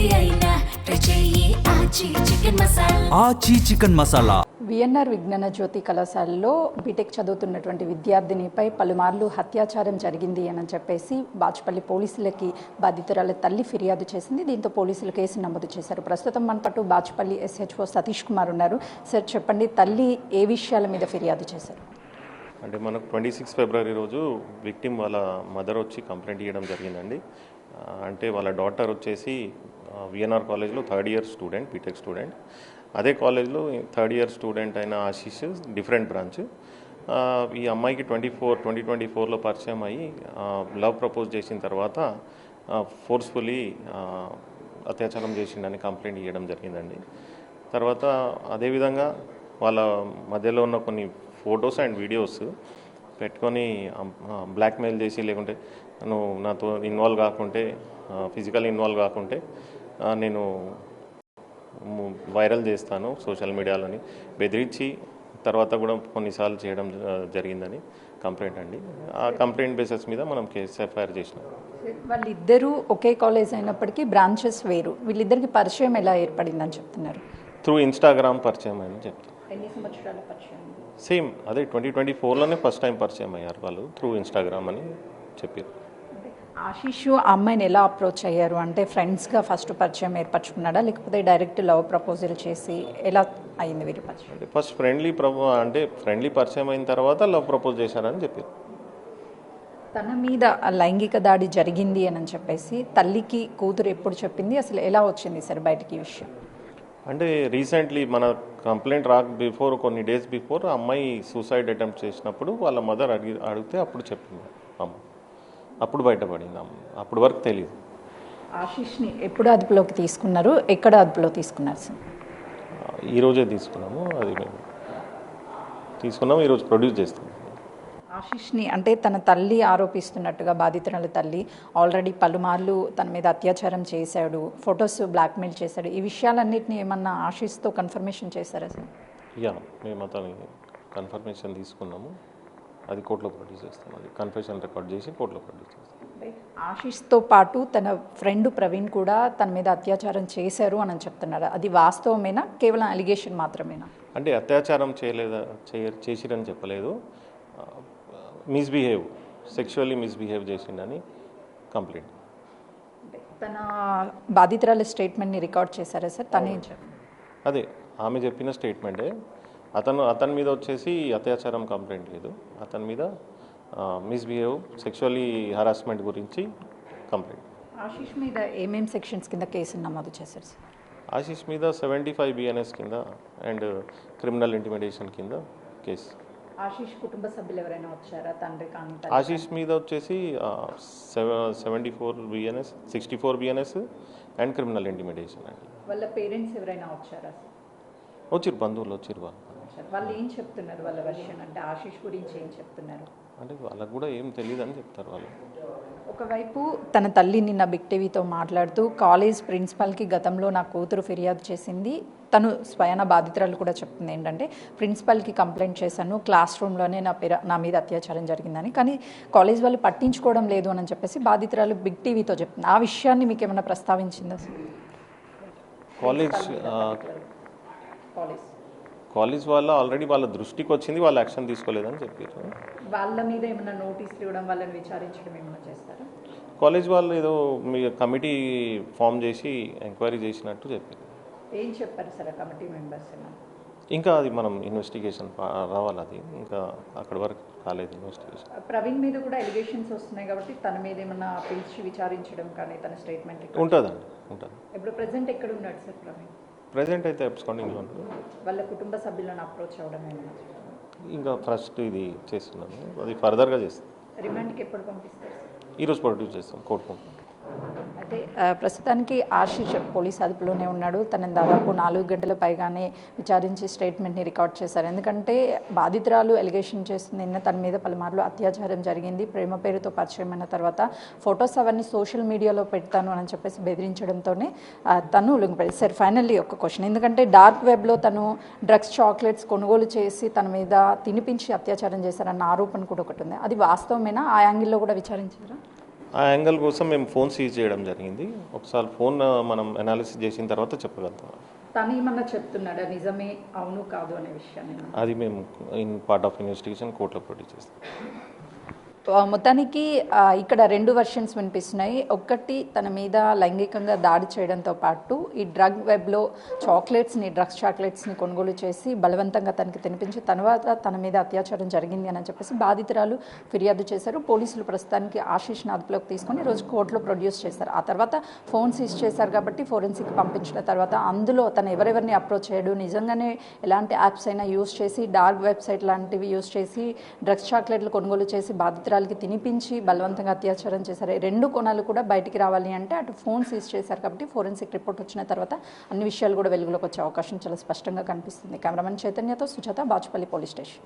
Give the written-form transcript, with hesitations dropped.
ఏది అయినా ట్రై చేయి ఆచి చికెన్ మసాలా. ఆచి చికెన్ మసాలా. విఎన్ఆర్ విజ్ఞాన జ్యోతి కళాశాలలో బీటెక్ చదువుతున్నటువంటి విద్యార్థినిపై పలుమార్లు అత్యాచారం జరిగింది అని చెప్పేసి బాచుపల్లి పోలీసులకి బాధితురాల తల్లి ఫిర్యాదు చేసింది. దీంతో పోలీసులు కేసు నమోదు చేశారు. ప్రస్తుతం మన పట్టు బాచుపల్లి SHO సతీష్ కుమార్ ఉన్నారు. సార్ చెప్పండి, తల్లి ఏ విషయాల మీద ఫిర్యాదు చేశారు? అంటే మనకు 26 ఫిబ్రవరి రోజు విక్టిమ్ వాళ్ళ మదర్ వచ్చి కంప్లైంట్ ఇవ్వడం జరిగిందండి. అంటే వాళ్ళ డాటర్ వచ్చేసి విఎన్ఆర్ కాలేజ్లో 3rd year student, BTech student. అదే కాలేజ్లో 3rd ఇయర్ స్టూడెంట్ అయిన ఆశీష్ డిఫరెంట్ బ్రాంచ్. ఈ అమ్మాయికి 2024లో పరిచయం అయ్యి లవ్ ప్రపోజ్ చేసిన తర్వాత ఫోర్స్ఫుల్లీ అత్యాచారం చేసిండని కంప్లైంట్ ఇవ్వడం జరిగిందండి. తర్వాత అదేవిధంగా వాళ్ళ మధ్యలో ఉన్న కొన్ని ఫొటోస్ అండ్ వీడియోస్ పెట్టుకొని బ్లాక్మెయిల్ చేసి, లేకుంటే నువ్వు నాతో ఇన్వాల్వ్ కాకుంటే, ఫిజికల్ ఇన్వాల్వ్ కాకుంటే నేను వైరల్ చేస్తాను సోషల్ మీడియాలోని బెదిరించి తర్వాత కూడా కొన్నిసార్లు చేయడం జరిగిందని కంప్లైంట్ అండి. ఆ కంప్లైంట్ బేసిస్ మీద మనం కేసు FIR చేసినాం. వాళ్ళిద్దరూ ఒకే కాలేజ్ అయినప్పటికీ బ్రాంచెస్ వేరు. వీళ్ళిద్దరికి పరిచయం ఎలా ఏర్పడిందని చెప్తున్నారు? త్రూ ఇన్స్టాగ్రామ్ పరిచయం అని చెప్తాను. ఎన్ని సంవత్సరాల పరిచయం? సేమ్ అదే 2024లోనే ఫస్ట్ టైం పరిచయం అయ్యారు వాళ్ళు, త్రూ ఇన్స్టాగ్రామ్ అని చెప్పారు. ఆశీష్ ఆ అమ్మాయిని ఎలా అప్రోచ్ అయ్యారు? అంటే ఫ్రెండ్స్గా ఫస్ట్ పరిచయం ఏర్పరచుకున్నాడా, లేకపోతే డైరెక్ట్ లవ్ ప్రపోజల్ చేసి ఎలా అయింది వీరి పరిచయం? అంటే ఫస్ట్ ఫ్రెండ్లీ పరిచయం అయిన తర్వాత లవ్ ప్రపోజ్ చేశారని చెప్పారు. తన మీద లైంగిక దాడి జరిగింది అని చెప్పేసి తల్లికి కూతురు ఎప్పుడు చెప్పింది? అసలు ఎలా వచ్చింది సార్ బయటికి ఈ విషయం? అంటే రీసెంట్లీ మన కంప్లైంట్ కొన్ని డేస్ బిఫోర్ అమ్మాయి సూసైడ్ అటెంప్ట్ చేసినప్పుడు వాళ్ళ మదర్ అడిగితే అప్పుడు చెప్పింది అమ్మ. అప్పుడు బయటపడింది అమ్మ. అప్పుడు వరకు తెలియదు. ఆశీష్ని ఎప్పుడు అదుపులోకి తీసుకున్నారు? ఎక్కడ అదుపులో తీసుకున్నారు సార్? ఈరోజే తీసుకున్నాము. అది మేము తీసుకున్నాము, ఈరోజు ప్రొడ్యూస్ చేస్తాము. ఆశీష్ని అంటే తన తల్లి ఆరోపిస్తున్నట్టుగా బాధితురాల తల్లి ఆల్రెడీ పలుమార్లు తన మీద అత్యాచారం చేశాడు, ఫొటోస్ బ్లాక్మెయిల్ చేశాడు. ఈ విషయాలన్నింటినీ ఏమన్నా ఆశీష్తో కన్ఫర్మేషన్ చేశారా సార్? మేము అతని కన్ఫర్మేషన్ తీసుకున్నాము. అది కోర్టులో ప్రొడ్యూస్ చేస్తాం. అది కన్ఫెషన్ రికార్డ్ చేసి కోర్టులో ప్రొడ్యూస్ చేస్తాం. ఆశీష్తో పాటు తన ఫ్రెండ్ ప్రవీణ్ కూడా తన మీద అత్యాచారం చేశారు అని చెప్తున్నారు. అది వాస్తవమేనా, కేవలం అలిగేషన్ మాత్రమేనా? అంటే అత్యాచారం చేసిరని చెప్పలేదు, సెక్షువల్లీ మిస్బిహేవ్ చేసిండని కంప్లైంట్. తన బాధితురాల స్టేట్మెంట్ని రికార్డ్ చేశారా సార్? తనే అదే ఆమె చెప్పిన స్టేట్మెంటే. అతని మీద వచ్చేసి అత్యాచారం కంప్లైంట్ లేదు, అతని మీద మిస్బిహేవ్, సెక్షువల్లీ హరాస్మెంట్ గురించి కంప్లైంట్. ఆశీష్ మీద ఏమేం సెక్షన్స్ కింద కేసు నమోదు చేశారు సార్? ఆశీష్ మీద 75 BNS కింద అండ్ క్రిమినల్ ఇంటిమిడేషన్ కింద కేసు. ఆశీష్ కుటుంబ సభ్యులు ఎవరైనా వచ్చారా? తండ్రి కానీ? ఆశీష్ మీద వచ్చేసి 74 BNS, 64 BNS and criminal intimidation అండి. వాళ్ళ పేరెంట్స్ ఎవరైనా వచ్చారా? వచ్చిరు, బంధువులు వచ్చిరు. వాళ్ళు ఏం చెప్తున్నారు? వాళ్ళ వర్షన్ అంటే ఆశీష్ గురించి ఏం చెప్తున్నారు? అంటే వాళ్ళకు కూడా ఏం తెలియదు అని చెప్తారు వాళ్ళు. ఒకవైపు తన తల్లి నిన్న బిగ్ టీవీతో మాట్లాడుతూ కాలేజ్ ప్రిన్సిపల్కి గతంలో నా కూతురు ఫిర్యాదు చేసింది, తను స్వయాన బాధితురాలు కూడా చెప్తుంది ఏంటంటే ప్రిన్సిపల్కి కంప్లైంట్ చేశాను, క్లాస్ రూమ్లోనే నా మీద అత్యాచారం జరిగిందని, కానీ కాలేజ్ వాళ్ళు పట్టించుకోవడం లేదు అని చెప్పేసి బాధితురాలు బిగ్ టీవీతో చెప్తుంది. ఆ విషయాన్ని మీకు ఏమైనా ప్రస్తావించిందా? కాలేజ్ వాళ్ళు ఆల్రెడీ వాళ్ళ దృష్టికి వచ్చింది, వాళ్ళు యాక్షన్ తీసుకోలేదని చెప్పారు. వాళ్ళ మీద ఏమైనా నోటీసులు ఇవ్వడం, వాళ్ళని విచారించడం ఏమైనా చేస్తారా? కాలేజ్ వాళ్ళు ఏదో మీ కమిటీ ఫామ్ చేసి ఎంక్వైరీ చేసినట్టు చెప్పారు. ఏం చెప్పారు సార్ కమిటీ మెంబర్స్? ఇంకా అది మనం ఇన్వెస్టిగేషన్ రావాలి, అది ఇంకా అక్కడ వరకు కాలేదు ఇన్వెస్టిగేషన్. ప్రవీణ్ మీద కూడా ఎలిగేషన్స్ వస్తున్నాయి కాబట్టి తన మీద ఏమైనా పిలిచి విచారించడం కానీ తన స్టేట్మెంట్ ఉంటుందండి, ఉంటుంది. ఇప్పుడు ప్రెసెంట్ ఎక్కడ ఉన్నాడు సార్ ప్రవీణ్? ప్రెసెంట్ అయితే అబ్స్కాండింగ్లో ఉన్నాడు. వాళ్ళ కుటుంబ సభ్యులను అప్రోచ్ అవ్వడం ఏమైనా? ఇంకా ఫస్ట్ ఇది చేస్తున్నాను, అది ఫర్దర్గా చేస్తాం. రిమాండ్కి ఎప్పుడు పంపిస్తారు? ఈరోజు ప్రొడ్యూస్ చేస్తాం కోర్టుకు. అయితే ప్రస్తుతానికి ఆశీష్ పోలీస్ అదుపులోనే ఉన్నాడు. తనని దాదాపు 4 గంటల పైగానే విచారించి స్టేట్మెంట్ని రికార్డ్ చేశారు. ఎందుకంటే బాధితురాలు ఎలిగేషన్ చేస్తుంది, నిన్న తన మీద పలుమార్లు అత్యాచారం జరిగింది, ప్రేమ పేరుతో పరిచయం అయిన తర్వాత ఫొటోస్ అవన్నీ సోషల్ మీడియాలో పెడతాను అని చెప్పేసి బెదిరించడంతోనే తను లొంగిపోయింది. సార్ ఫైనల్లీ ఒక క్వశ్చన్, ఎందుకంటే డార్క్ వెబ్లో తను డ్రగ్స్, చాక్లెట్స్ కొనుగోలు చేసి తన మీద తినిపించి అత్యాచారం చేశారన్న ఆరోపణ కూడా ఒకటి ఉంది. అది వాస్తవమేనా? ఆ యాంగిల్లో కూడా విచారించారా? ఆ యాంగిల్ కోసం మేము ఫోన్ సీజ్ చేయడం జరిగింది. ఒకసారి ఫోన్ మనం అనాలిసిస్ చేసిన తర్వాత చెప్పగలుగుతాం. తను ఏమన్నా చెప్తున్నాడా నిజమే అవును కాదు అనే విషయాన్ని? అది మేము ఇన్ పార్ట్ ఆఫ్ ఇన్వెస్టిగేషన్ కోర్టులో ప్రొడ్యూస్ చేస్తాం. మొత్తానికి ఇక్కడ 2 వెర్షన్స్ వినిపిస్తున్నాయి. ఒకటి తన మీద లైంగికంగా దాడి చేయడంతో పాటు ఈ డ్రగ్ వెబ్లో డ్రగ్స్ చాక్లెట్స్ని కొనుగోలు చేసి బలవంతంగా తనకి తినిపించి తర్వాత తన మీద అత్యాచారం జరిగింది అని చెప్పేసి బాధితురాలు ఫిర్యాదు చేశారు. పోలీసులు ప్రస్తుతానికి ఆశీష్ని అదుపులోకి తీసుకొని రోజు కోర్టులో ప్రొడ్యూస్ చేశారు. ఆ తర్వాత ఫోన్ సీజ్ చేశారు కాబట్టి ఫోరెన్సిక్ పంపించిన తర్వాత అందులో తను ఎవరెవరిని అప్రోచ్ చేయడు, నిజంగానే ఎలాంటి యాప్స్ అయినా యూజ్ చేసి డార్క్ వెబ్సైట్ లాంటివి యూజ్ చేసి డ్రగ్స్ చాక్లెట్లు కొనుగోలు చేసి బాధితురాలకి తినిపించి బలవంతంగా అత్యాచారం చేశారు. 2 కోణాలు కూడా బయటికి రావాలి అంటే అటు ఫోన్ సీజ్ చేశారు కాబట్టి ఫోరెన్సిక్ రిపోర్ట్ వచ్చిన తర్వాత అన్ని విషయాలు కూడా వెలుగులోకి వచ్చే అవకాశం చాలా స్పష్టంగా కనిపిస్తుంది. కెమెరామెన్ చైతన్యతో సుజాత, బాచుపల్లి పోలీస్ స్టేషన్.